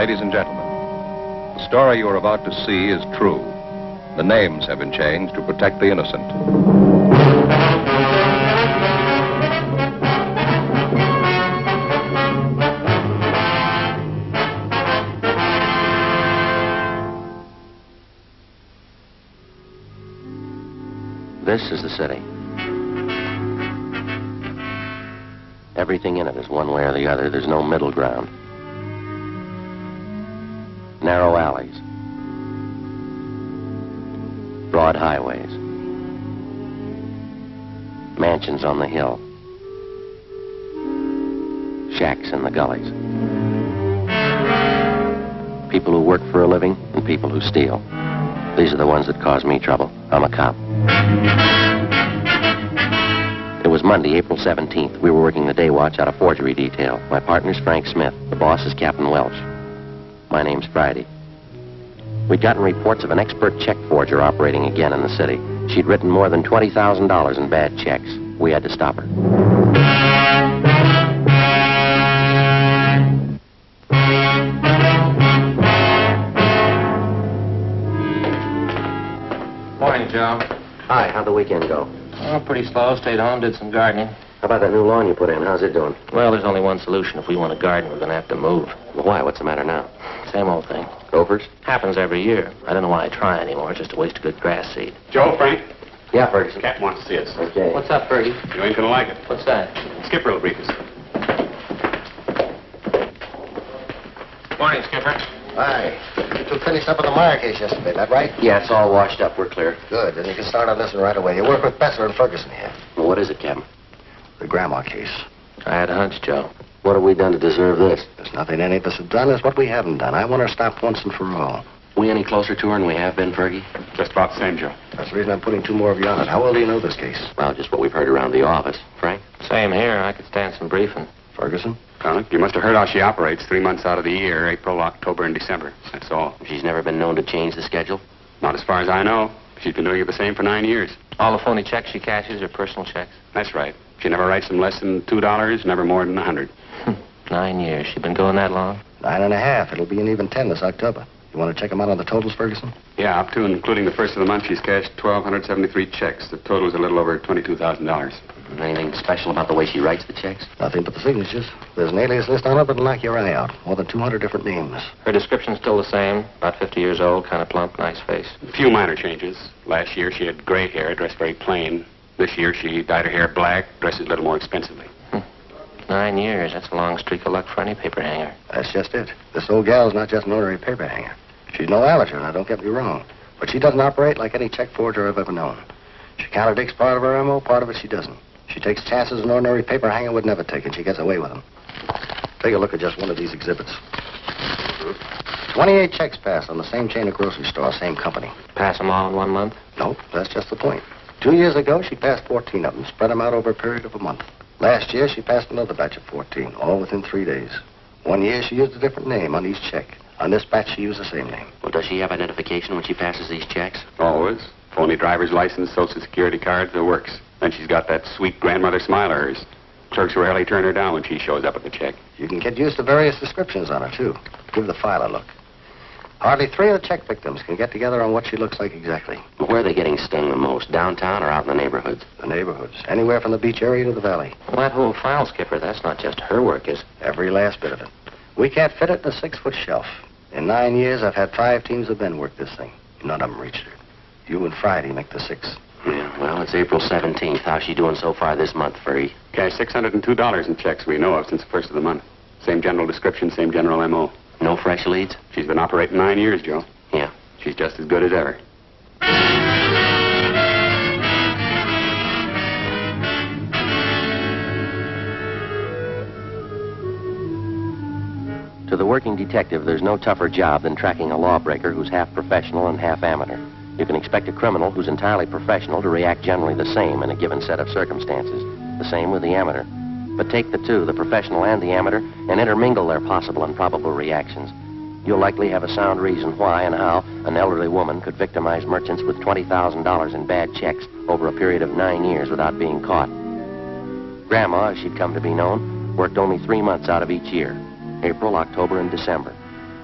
ladies and gentlemen. The story you are about to see is true. The names have been changed to protect the innocent. This is the city. Everything in it is one way or the other. There's no middle ground. Narrow alleys. Broad highways. Mansions on the hill. Shacks in the gullies. People who work for a living and people who steal. These are the ones that cause me trouble. I'm a cop. It was Monday, April 17th. We were working the day watch out of forgery detail. My partner's Frank Smith. The boss is Captain Welch. My name's Friday. We'd gotten reports of an expert check forger operating again in the city. She'd written more than $20,000 in bad checks. We had to stop her. Morning, Joe. Hi, how'd the weekend go? Oh, pretty slow. Stayed home, did some gardening. How about that new lawn you put in? How's it doing? Well, there's only one solution. If we want to garden, we're going to have to move. Well, why? What's the matter now? Same old thing. Gophers? Happens every year. I don't know why I try anymore. It's just a waste of good grass seed. Joe, Frank, Yeah, Ferguson. Captain wants to see us. Okay. What's up, Fergie? You ain't gonna like it. What's that? Skipper will brief us. Morning, Skipper. Hi. You two finished up on the Meyer case yesterday, that right? Yeah, it's all washed up. We're clear. Good. Then you can start on this one right away. You work with Besser and Ferguson here. Well, what is it, Captain? The grandma case. I had a hunch, Joe. What have we done to deserve this? There's nothing any of us have done. It's what we haven't done. I want her stopped once and for all. We any closer to her than we have been, Fergie? Just about the same, Joe. That's the reason I'm putting two more of you on it. How well do you know this case? Well, just what we've heard around the office. Frank? Same here. I could stand some briefing. Ferguson? Connick, you must have heard how she operates 3 months out of the year, April, October, and December. That's all. She's never been known to change the schedule? Not as far as I know. She's been doing it the same for 9 years. All the phony checks she cashes are personal checks. That's right. She never writes them less than $2, never more than 100. 9 years. She been going that long? 9.5. It'll be an even 10 this October. You want to check them out on the totals, Ferguson? Yeah, up to and including the first of the month, she's cashed 1,273 checks. The total's a little over $22,000. Anything special about the way she writes the checks? Nothing but the signatures. There's an alias list on it that'll knock your eye out. More than 200 different names. Her description's still the same. About 50 years old, kind of plump, nice face. A few minor changes. Last year, she had gray hair, dressed very plain. This year, she dyed her hair black, dresses a little more expensively. 9 years. That's a long streak of luck for any paper hanger. That's just it. This old gal's not just an ordinary paper hanger. She's no amateur, now don't get me wrong. But she doesn't operate like any check forger I've ever known. She contradicts part of her MO, part of it she doesn't. She takes chances an ordinary paper hanger would never take, and she gets away with them. Take a look at just one of these exhibits. 28 checks passed on the same chain of grocery stores, same company. Pass them all in 1 month? Nope, that's just the point. 2 years ago, she passed 14 of them, spread them out over a period of a month. Last year, she passed another batch of 14, all within 3 days. 1 year, she used a different name on each check. On this batch, she used the same name. Well, does she have identification when she passes these checks? Always. Phony driver's license, social security card, the works. Then she's got that sweet grandmother smile of hers. Clerks rarely turn her down when she shows up at the check. You can get used to various descriptions on her, too. Give the file a look. Hardly 3 of the check victims can get together on what she looks like exactly. Well, where are they getting stung the most? Downtown or out in the neighborhoods? The neighborhoods. Anywhere from the beach area to the valley. Well, that whole file, Skipper, that's not just her work, is it? Every last bit of it. We can't fit it in a 6-foot shelf. In 9 years, I've had 5 teams of men work this thing. None of them reached her. You and Friday make the 6. Yeah, well, it's April 17th. How's she doing so far this month, Fergie? Cashed $602 in checks we know of since the first of the month. Same general description, same general MO. No fresh leads? She's been operating 9 years, Joe. Yeah. She's just as good as ever. To the working detective, there's no tougher job than tracking a lawbreaker who's half professional and half amateur. You can expect a criminal who's entirely professional to react generally the same in a given set of circumstances. The same with the amateur. But take the two, the professional and the amateur, and intermingle their possible and probable reactions. You'll likely have a sound reason why and how an elderly woman could victimize merchants with $20,000 in bad checks over a period of 9 years without being caught. Grandma, as she'd come to be known, worked only 3 months out of each year. April, October, and December.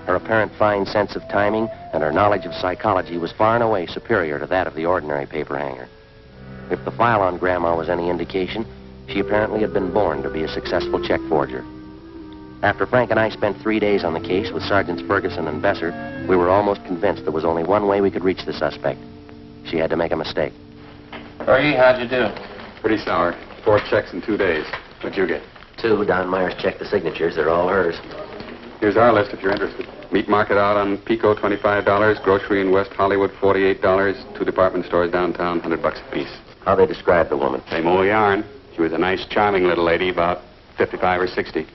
Her apparent fine sense of timing and her knowledge of psychology was far and away superior to that of the ordinary paper hanger. If the file on Grandma was any indication, she apparently had been born to be a successful check forger. After Frank and I spent 3 days on the case with Sergeants Ferguson and Besser, we were almost convinced there was only one way we could reach the suspect. She had to make a mistake. Fergie, how'd you do? Pretty sour. 4 checks in 2 days. What'd you get? 2. Don Myers checked the signatures. They're all hers. Here's our list if you're interested. Meat market out on Pico, $25. Grocery in West Hollywood, $48. 2 department stores downtown, $100 apiece. How they describe the woman? Same old yarn. She was a nice, charming little lady, about 55 or 60.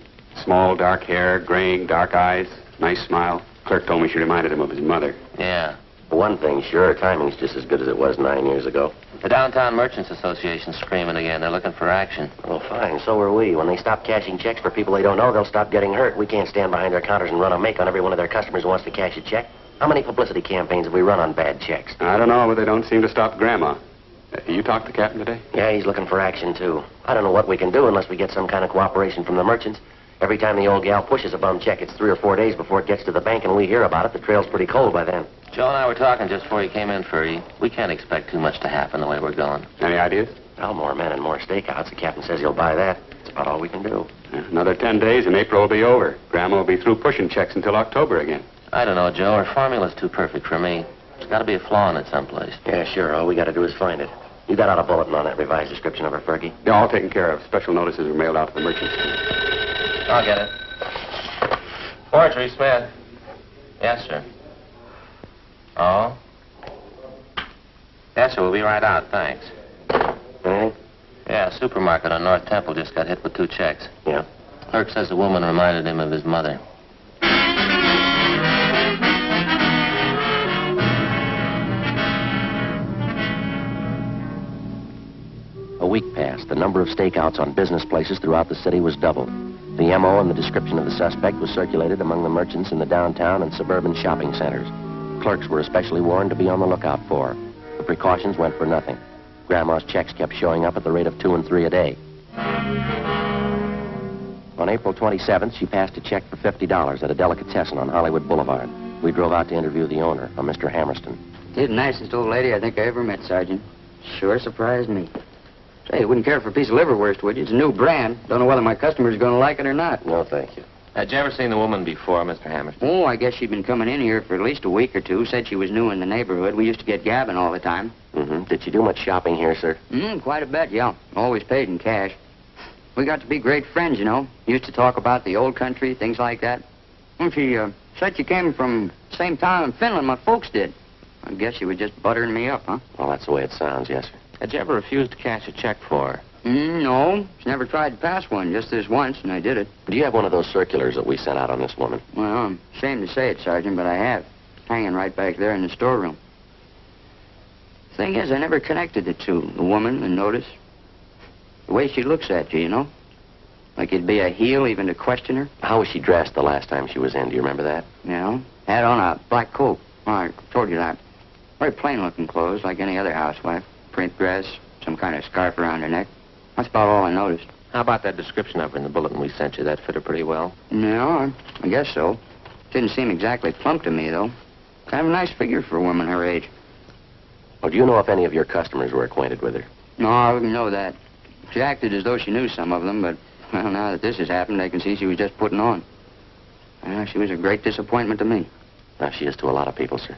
Small, dark hair, graying, dark eyes, nice smile. Clerk told me she reminded him of his mother. Yeah. One thing, sure, her timing's just as good as it was 9 years ago. The Downtown Merchants Association's screaming again. They're looking for action. Well, fine, so are we. When they stop cashing checks for people they don't know, they'll stop getting hurt. We can't stand behind their counters and run a make on every one of their customers who wants to cash a check. How many publicity campaigns have we run on bad checks? I don't know, but they don't seem to stop Grandma. You talked to the captain today? Yeah, he's looking for action, too. I don't know what we can do unless we get some kind of cooperation from the merchants. Every time the old gal pushes a bum check, it's 3 or 4 days before it gets to the bank, and we hear about it. The trail's pretty cold by then. Joe and I were talking just before you came in, Fergie. We can't expect too much to happen the way we're going. Any ideas? Well, more men and more stakeouts. The captain says he'll buy that. That's about all we can do. Another 10 days and April will be over. Grandma will be through pushing checks until October again. I don't know, Joe. Her formula's too perfect for me. There's got to be a flaw in it someplace. Yeah, sure. All we got to do is find it. You got out a bulletin on that revised description of her, Fergie? They're all taken care of. Special notices were mailed out to the merchants. I'll get it. Forgery, Smith. Yes, sir. Oh? Yes, sir. We'll be right out. Thanks. Anything? Yeah, a supermarket on North Temple just got hit with 2 checks. Yeah. Clerk says the woman reminded him of his mother. A week passed. The number of stakeouts on business places throughout the city was doubled. The M.O. and the description of the suspect was circulated among the merchants in the downtown and suburban shopping centers. Clerks were especially warned to be on the lookout for. The precautions went for nothing. Grandma's checks kept showing up at the rate of 2 and 3 a day. On April 27th, she passed a check for $50 at a delicatessen on Hollywood Boulevard. We drove out to interview the owner, a Mr. Hammerston. She's the nicest old lady I think I ever met, Sergeant. Sure surprised me. Say, you wouldn't care for a piece of liverwurst, would you? It's a new brand. Don't know whether my customers are going to like it or not. No, thank you. Had you ever seen the woman before, Mr. Hammerston? Oh, I guess she'd been coming in here for at least a week or 2. Said she was new in the neighborhood. We used to get gabbing all the time. Mm-hmm. Did she do much shopping here, sir? Quite a bit, yeah. Always paid in cash. We got to be great friends, you know. Used to talk about the old country, things like that. Well, she said she came from the same town in Finland my folks did. I guess she was just buttering me up, huh? Well, that's the way it sounds, yes, sir. Had you ever refused to cash a check for her? No. She never tried to pass one, just this once, and I did it. Do you have one of those circulars that we sent out on this woman? Well, I'm ashamed to say it, Sergeant, but I have. Hanging right back there in the storeroom. Thing is, I never connected the two, the woman and notice. The way she looks at you, you know? Like it'd be a heel even to question her. How was she dressed the last time she was in? Do you remember that? You know? Had on a black coat. Oh, I told you that. Very plain-looking clothes, like any other housewife. Print dress, some kind of scarf around her neck. That's about all I noticed. How about that description of her in the bulletin we sent you? That fit her pretty well? No, I guess so. Didn't seem exactly plump to me, though. Kind of a nice figure for a woman her age. Well, do you know if any of your customers were acquainted with her? No, I wouldn't know that. She acted as though she knew some of them, but, well, now that this has happened, I can see she was just putting on. She was a great disappointment to me. Well, she is to a lot of people, sir.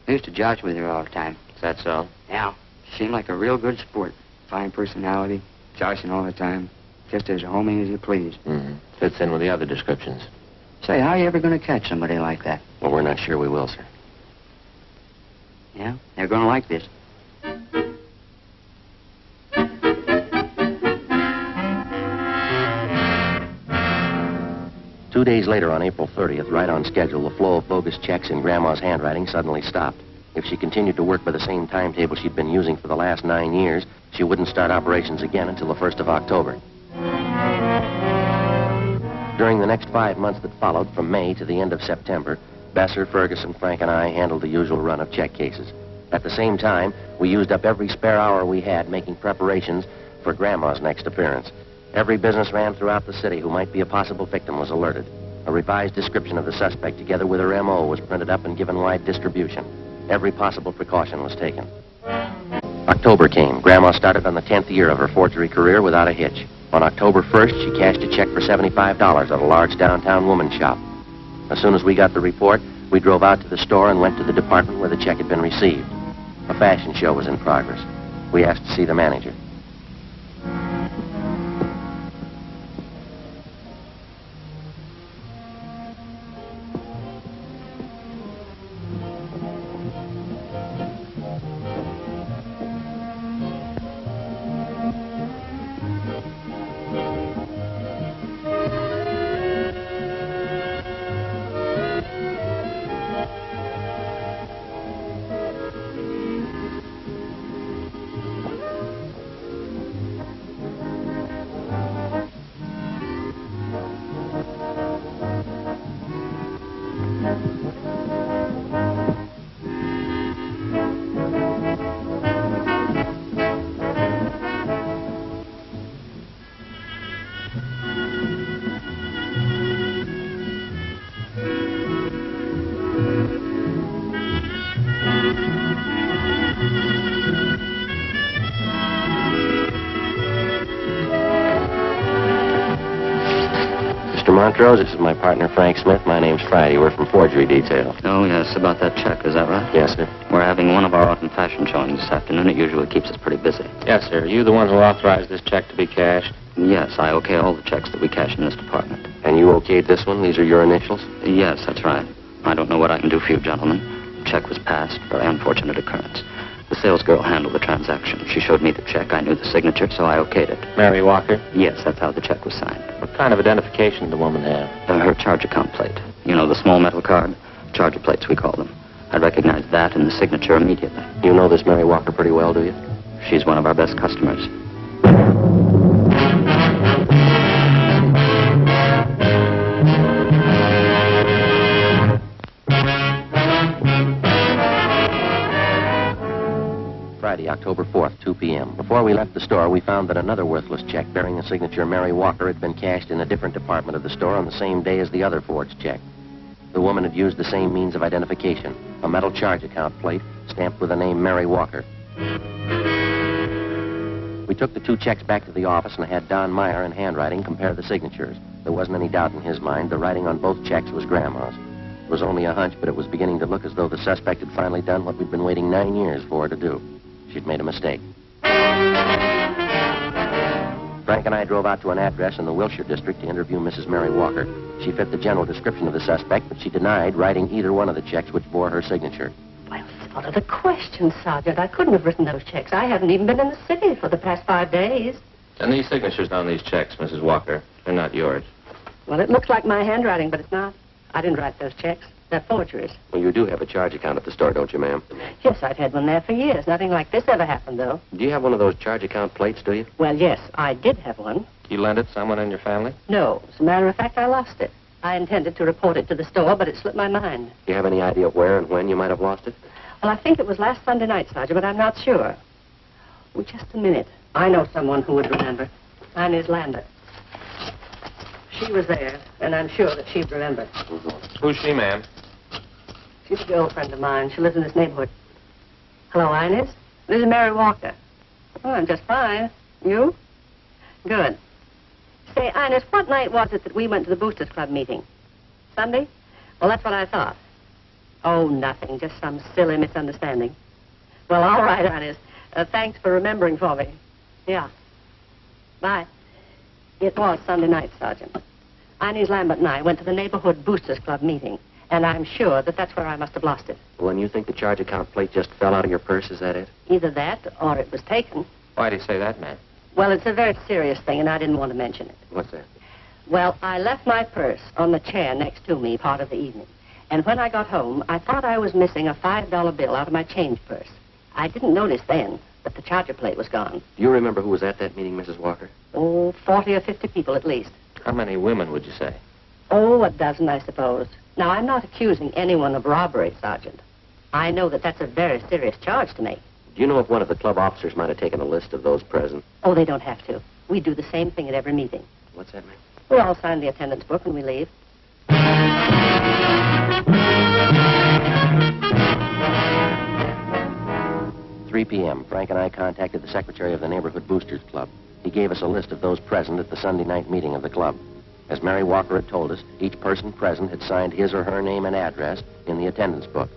I used to josh with her all the time. Is that so? Yeah. She seemed like a real good sport. Fine personality, joshing all the time. Just as homey as you please. Mm-hmm. Fits in with the other descriptions. Say, how are you ever going to catch somebody like that? Well, we're not sure we will, sir. Yeah? They're going to like this. Two days later, on April 30th, right on schedule, the flow of bogus checks in Grandma's handwriting suddenly stopped. If she continued to work by the same timetable she'd been using for the last 9 years, she wouldn't start operations again until the 1st of October. During the next 5 months that followed, from May to the end of September, Besser, Ferguson, Frank, and I handled the usual run of check cases. At the same time, we used up every spare hour we had making preparations for Grandma's next appearance. Every businessman throughout the city who might be a possible victim was alerted. A revised description of the suspect together with her M.O. was printed up and given wide distribution. Every possible precaution was taken. October came. Grandma started on the 10th year of her forgery career without a hitch. On October 1st, she cashed a check for $75 at a large downtown woman's shop. As soon as we got the report, we drove out to the store and went to the department where the check had been received. A fashion show was in progress. We asked to see the manager. Montrose, this is my partner, Frank Smith. My name's Friday. We're from Forgery Detail. Oh, yes, about that check, is that right? Yes, sir. We're having one of our autumn fashion showings this afternoon. It usually keeps us pretty busy. Yes, sir. Are you the one who authorized this check to be cashed? Yes, I okay all the checks that we cash in this department. And you okayed this one? These are your initials? Yes, that's right. I don't know what I can do for you, gentlemen. The check was passed. Very unfortunate occurrence. The sales girl handled the transaction. She showed me the check. I knew the signature, so I okayed it. Mary Walker? Yes, that's how the check was signed. What kind of identification did the woman have? Her charge account plate. You know, the small metal card? Charger plates, we call them. I recognized that and the signature immediately. You know this Mary Walker pretty well, do you? She's one of our best customers. Friday, October 4th, 2 p.m. Before we left the store, we found that another worthless check bearing the signature Mary Walker had been cashed in a different department of the store on the same day as the other forged check. The woman had used the same means of identification, a metal charge account plate stamped with the name Mary Walker. We took the two checks back to the office and had Don Meyer in handwriting compare the signatures. There wasn't any doubt in his mind. The writing on both checks was Grandma's. It was only a hunch, but it was beginning to look as though the suspect had finally done what we'd been waiting 9 years for her to do. She'd made a mistake. Frank and I drove out to an address in the Wilshire district to interview Mrs. Mary Walker. She fit the general description of the suspect, but she denied writing either one of the checks which bore her signature. Well, what are the questions, Sergeant? I couldn't have written those checks. I haven't even been in the city for the past 5 days. And these signatures on these checks, Mrs. Walker, they're not yours. Well, it looks like my handwriting, but it's not. I didn't write those checks. They're forgeries. Well, you do have a charge account at the store, don't you, ma'am? Yes, I've had one there for years. Nothing like this ever happened, though. Do you have one of those charge account plates, do you? Well, yes, I did have one. You lent it to someone in your family? No, as a matter of fact, I lost it. I intended to report it to the store, but it slipped my mind. Do you have any idea where and when you might have lost it? Well, I think it was last Sunday night, Sergeant, but I'm not sure. Oh, just a minute. I know someone who would remember. Inez Lambert. She was there, and I'm sure that she'd remember. Who's she, ma'am? She's a girlfriend of mine. She lives in this neighborhood. Hello, Inez. This is Mary Walker. Oh, I'm just fine. You? Good. Say, Inez, what night was it that we went to the Boosters Club meeting? Sunday? Well, that's what I thought. Oh, nothing. Just some silly misunderstanding. Well, all right, Inez. Thanks for remembering for me. Yeah. Bye. It was Sunday night, Sergeant. Inez Lambert and I went to the neighborhood Boosters Club meeting, and I'm sure that that's where I must have lost it. Well, and you think the charge account plate just fell out of your purse, is that it? Either that or it was taken. Why do you say that, ma'am? Well, it's a very serious thing, and I didn't want to mention it. What's that? Well, I left my purse on the chair next to me part of the evening. And when I got home, I thought I was missing a $5 bill out of my change purse. I didn't notice then that the charger plate was gone. Do you remember who was at that meeting, Mrs. Walker? Oh, 40 or 50 people at least. How many women would you say? Oh, a dozen, I suppose. Now, I'm not accusing anyone of robbery, Sergeant. I know that that's a very serious charge to make. Do you know if one of the club officers might have taken a list of those present? Oh, they don't have to. We do the same thing at every meeting. What's that, ma'am? We all sign the attendance book when we leave. "3 p.m., Frank and I contacted the secretary of the Neighborhood Boosters Club. He gave us a list of those present at the Sunday night meeting of the club. As Mary Walker had told us, each person present had signed his or her name and address in the attendance book.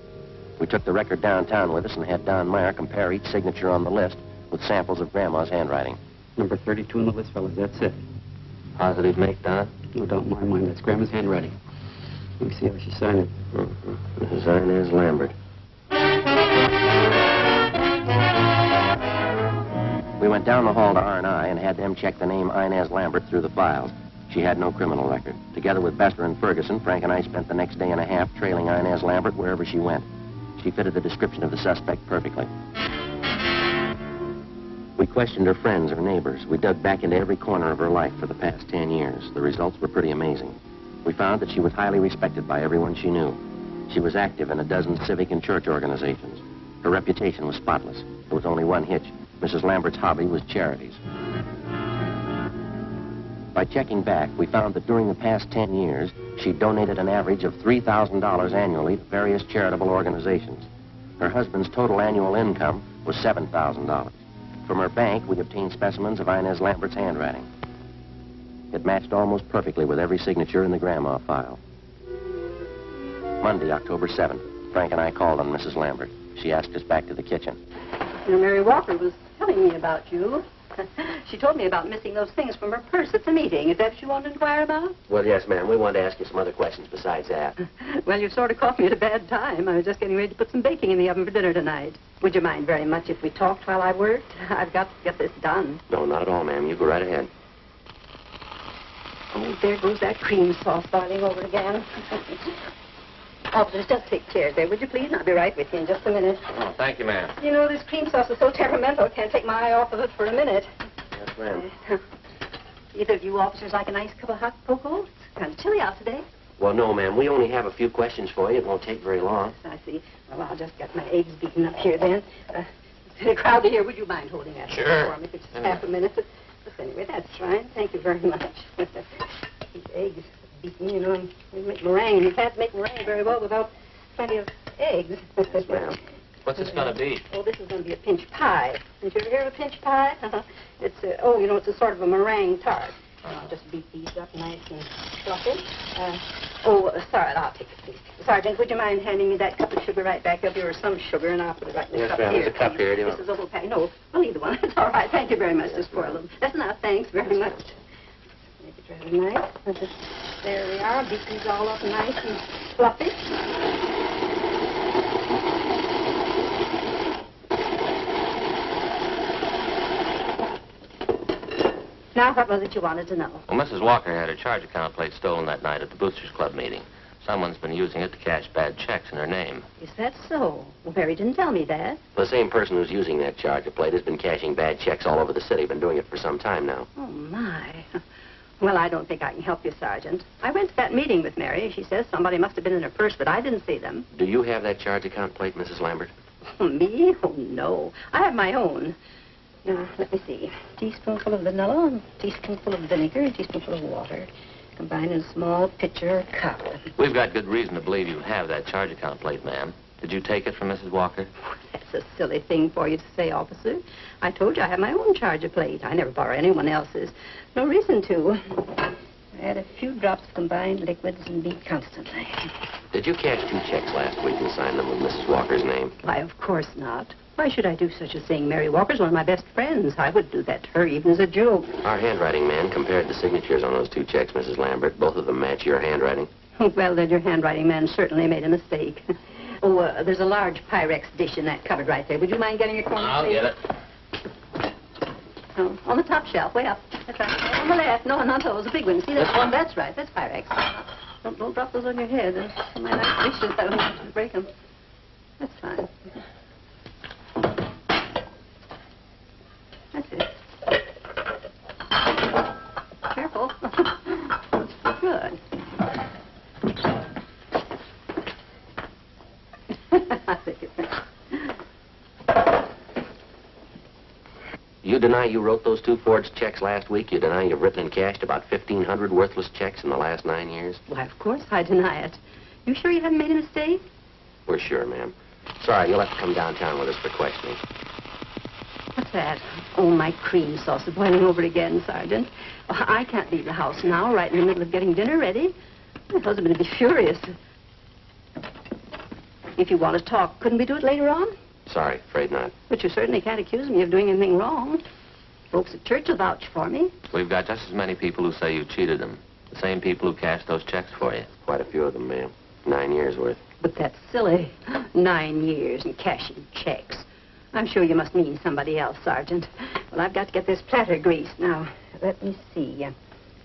We took the record downtown with us and had Don Meyer compare each signature on the list with samples of Grandma's handwriting. Number 32 on the list, fellas. That's it. Positive make, Don? No doubt in my mind. That's Grandma's handwriting. Let me see how she signed it. Mrs. Inez Lambert. We went down the hall to R&I and had them check the name Inez Lambert through the files. She had no criminal record. Together with Bester and Ferguson, Frank and I spent the next day and a half trailing Inez Lambert wherever she went. She fitted the description of the suspect perfectly. We questioned her friends, her neighbors. We dug back into every corner of her life for the past 10 years. The results were pretty amazing. We found that she was highly respected by everyone she knew. She was active in a dozen civic and church organizations. Her reputation was spotless. There was only one hitch. Mrs. Lambert's hobby was charities. By checking back, we found that during the past 10 years, she donated an average of $3,000 annually to various charitable organizations. Her husband's total annual income was $7,000. From her bank, we obtained specimens of Inez Lambert's handwriting. It matched almost perfectly with every signature in the Grandma file. Monday, October 7th, Frank and I called on Mrs. Lambert. She asked us back to the kitchen. You know, Mary Walker was telling me about you. She told me about missing those things from her purse at the meeting. Is that what you wanted to inquire about? Well, yes, ma'am. We wanted to ask you some other questions besides that. Well, you sort of caught me at a bad time. I was just getting ready to put some baking in the oven for dinner tonight. Would you mind very much if we talked while I worked? I've got to get this done. No, not at all, ma'am. You go right ahead. Oh, there goes that cream sauce boiling over again. Officers, just take chairs there, would you please? And I'll be right with you in just a minute. Oh, thank you, ma'am. You know, this cream sauce is so temperamental, I can't take my eye off of it for a minute. Yes, ma'am. Either of you officers like a nice cup of hot cocoa? It's kind of chilly out today. Well, no, ma'am. We only have a few questions for you. It won't take very long. I see. Well, I'll just get my eggs beaten up here then. It's crowded here. Would you mind holding that Sure. for me for just half a minute? But anyway, that's fine. Thank you very much. These eggs beaten, you know, we make meringue. You can't make meringue very well without plenty of eggs. Yes, ma'am. What's this going to be? Oh, this is going to be a pinch pie. Did you ever hear of a pinch pie? It's you know, it's a sort of a meringue tart. I'll just beat these up nice and fluffy. Sorry, I'll take it, please. Sergeant, would you mind handing me that cup of sugar right back up here, or some sugar, and I'll put it right in the Yes, cup ma'am. here. There's a cup here. Do you This is a whole pack. No, well, either one. It's all right. Thank you very much. Just pour a little. That's enough. Thanks very much. Make it rather nice. There we are. Beat these all up nice and fluffy. Now, what was it you wanted to know? Well, Mrs. Walker had her charge account plate stolen that night at the Boosters Club meeting. Someone's been using it to cash bad checks in her name. Is that so? Well, Mary didn't tell me that. The same person who's using that charger plate has been cashing bad checks all over the city. Been doing it for some time now. Oh, my. Well, I don't think I can help you, Sergeant. I went to that meeting with Mary. She says somebody must have been in her purse, but I didn't see them. Do you have that charge account plate, Mrs. Lambert? Me? Oh, no. I have my own. Now, let me see. Teaspoonful of vanilla, teaspoonful of vinegar, teaspoonful of water. Combined in a small pitcher or cup. We've got good reason to believe you have that charge account plate, ma'am. Did you take it from Mrs. Walker? That's a silly thing for you to say, officer. I told you I have my own charger plate. I never borrow anyone else's. No reason to. Add a few drops of combined liquids and beat constantly. Did you cash 2 checks last week and sign them with Mrs. Walker's name? Why, of course not. Why should I do such a thing? Mary Walker's one of my best friends. I would do that to her, even as a joke. Our handwriting man compared the signatures on those 2 checks, Mrs. Lambert. Both of them match your handwriting. Well, then your handwriting man certainly made a mistake. There's a large Pyrex dish in that cupboard right there. Would you mind getting your corner, I'll please? get it. Oh, on the top shelf, way up. That's right. On the left. No, not those. The big ones. See that one? That's right. That's Pyrex. Don't drop those on your head. There's so many nice dishes. I don't want you to break them. That's fine. That's it. Careful. Good. You You deny you wrote those 2 forged checks last week? You deny you've written and cashed about 1,500 worthless checks in the last 9 years? Why, of course I deny it. You sure you haven't made a mistake? We're sure, ma'am. Sorry, you'll have to come downtown with us for questioning. What's that? Oh, my cream sauce is boiling over again, Sergeant. Oh, I can't leave the house now, right in the middle of getting dinner ready. My husband would be furious. If you want to talk, couldn't we do it later on? Sorry, afraid not. But you certainly can't accuse me of doing anything wrong. Folks at church will vouch for me. We've got just as many people who say you cheated them. The same people who cashed those checks for you. Quite a few of them, ma'am. 9 years worth. But that's silly. 9 years and cashing checks. I'm sure you must mean somebody else, Sergeant. Well, I've got to get this platter greased. Now, let me see.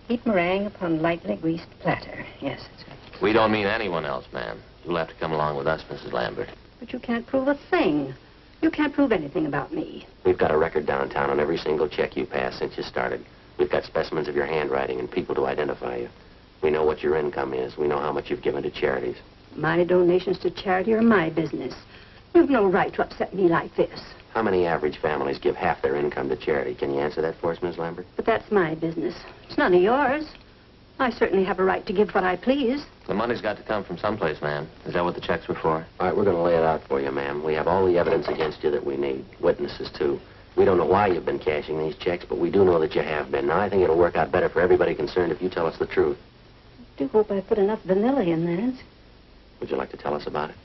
Heat meringue upon lightly greased platter. Yes, that's right. We don't mean anyone else, ma'am. You'll have to come along with us, Mrs. Lambert. But you can't prove a thing. You can't prove anything about me. We've got a record downtown on every single check you passed since you started. We've got specimens of your handwriting and people to identify you. We know what your income is. We know how much you've given to charities. My donations to charity are my business. You've no right to upset me like this. How many average families give half their income to charity? Can you answer that for us, Miss Lambert? But that's my business. It's none of yours. I certainly have a right to give what I please. The money's got to come from someplace, ma'am. Is that what the checks were for? All right, we're going to lay it out for you, ma'am. We have all the evidence against you that we need. Witnesses, too. We don't know why you've been cashing these checks, but we do know that you have been. Now, I think it'll work out better for everybody concerned if you tell us the truth. I do hope I put enough vanilla in that. Would you like to tell us about it?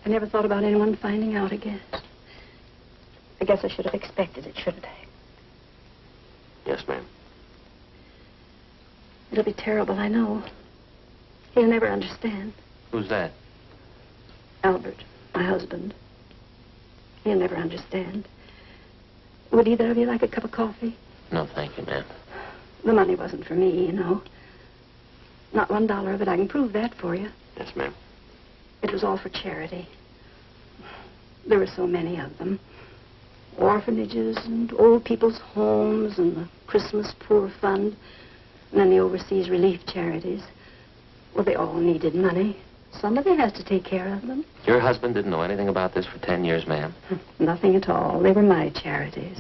I never thought about anyone finding out, I guess. I guess I should have expected it, shouldn't I? Yes, ma'am. It'll be terrible, I know. He'll never understand. Who's that? Albert, my husband. He'll never understand. Would either of you like a cup of coffee? No, thank you, ma'am. The money wasn't for me, you know. Not $1 of it. I can prove that for you. Yes, ma'am. It was all for charity. There were so many of them. Orphanages and old people's homes and the Christmas Poor Fund. And then the overseas relief charities. Well, they all needed money. Somebody has to take care of them. Your husband didn't know anything about this for 10 years, ma'am? Nothing at all. They were my charities.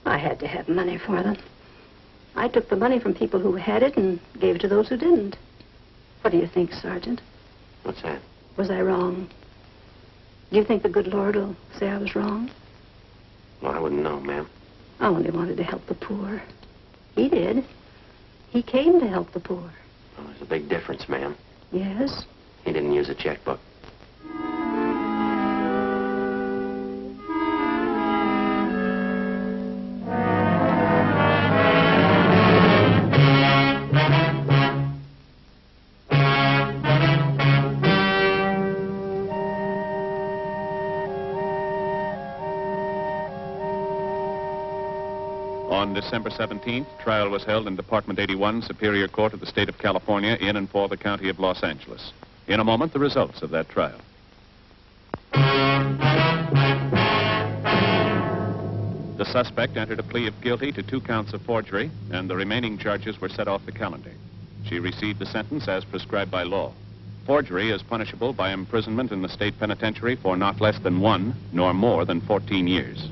I had to have money for them. I took the money from people who had it and gave it to those who didn't. What do you think, Sergeant? What's that? Was I wrong? Do you think the good Lord will say I was wrong? Well, I wouldn't know, ma'am. I only wanted to help the poor. He did. He came to help the poor. Well, there's a big difference, ma'am. Yes? He didn't use a checkbook. On December 17th, trial was held in Department 81, Superior Court of the State of California, in and for the County of Los Angeles. In a moment, the results of that trial. The suspect entered a plea of guilty to 2 counts of forgery, and the remaining charges were set off the calendar. She received the sentence as prescribed by law. Forgery is punishable by imprisonment in the state penitentiary for not less than 1 nor more than 14 years.